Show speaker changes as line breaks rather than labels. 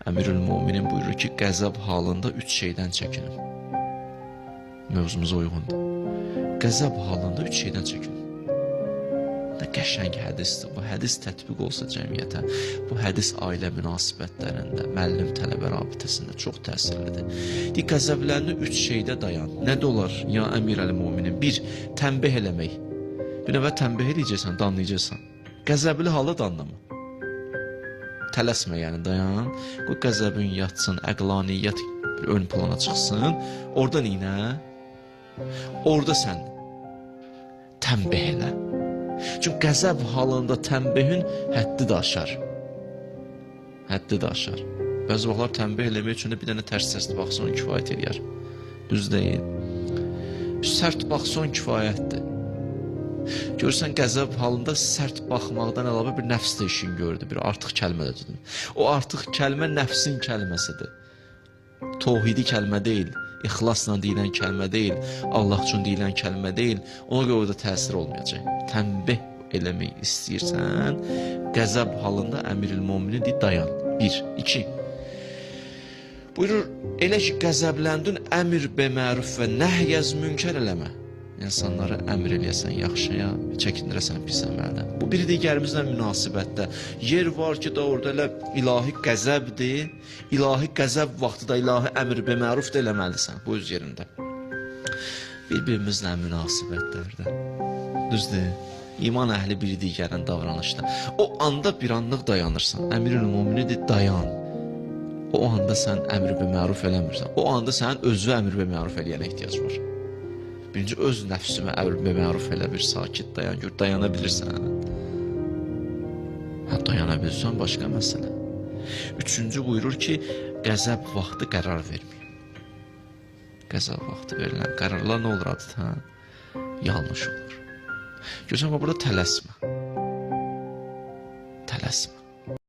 Əmirül-Möminin buyurur ki, qəzəb halında 3 şeydən çəkinin. Mövzumuza uyğundur. Qəzəb halında 3 şeydən çəkinin. Nə qəşəng hədisdir. Bu hədis tətbiq olsa cəmiyyətə, bu hədis ailə münasibətlərində, müəllim-tələbə rabitəsində çox təsirlidir. Qəzəblərini 3 şeydə dayan. Nə də olar, ya Əmirəl-Möminin? 1. Tənbih eləmək. Bir nəvə tənbih eləyəcəksən, danlayacaqsan. Qəzəbli halı danlama. Tələsmə, yəni dayan. Qoy qəzəbin yatsın, əqlaniyyət ön plana çıxsın. Orada neynə? Orada sən tənbih elə. Çünki qəzəb halında tənbihin həddi də aşar. Həddi də aşar. Bəzi vaxtlar tənbih eləmək üçün də bir dənə tərs səsli baxsan kifayət eləyər. Düz deyil. Sərt baxsan kifayətdir. Görürsən, qəzəb halında sərt baxmaqdan əlavə bir nəfs də işin gördü, bir artıq kəlmə də dedim. O artıq kəlmə nəfsin kəlməsidir. Tohidi kəlmə deyil, ixlasla deyilən kəlmə deyil, Allah üçün deyilən kəlmə deyil. Ona görə orada təsir olmayacaq. Tənbih eləmək istəyirsən, qəzəb halında Əmirül-Möminin deyir, dayan. 1. 2. Buyurur, elə ki qəzəbləndin, əmr biməruf və nəhyəz münkər eləmə. İnsanlara əmr eləyəsən yaxşıya, çəkindirəsən pis əməldən. Bu bir digərimizlə münasibətdə. Yer var ki, da orada elə ilahi qəzəbdir. İlahi qəzəb vaxtı da ilahi əmr biməruf da eləməlisən bu öz yerində. Bir-birimizlə münasibətlərdə. Düzdür? İman əhli bir digərin davranışda. O anda bir anlıq dayanırsan. Əmirül-Möminin dayan. O anda sən əmr biməruf eləmirsən. O anda sənin özü əmr biməruf eləyənə ehtiyac var. Birinci, öz nəfsümə əmr biməruf elə, bir sakit dayan, gör, dayana bilirsən. Dayana bilirsən, başqa məsələ. 3-cü buyurur ki, qəzəb vaxtı qərar verməyin. Qəzəb vaxtı verilən qərarlar nə olur adətən? Yanlış olur. Görsən, burada tələsmə. Tələsmə.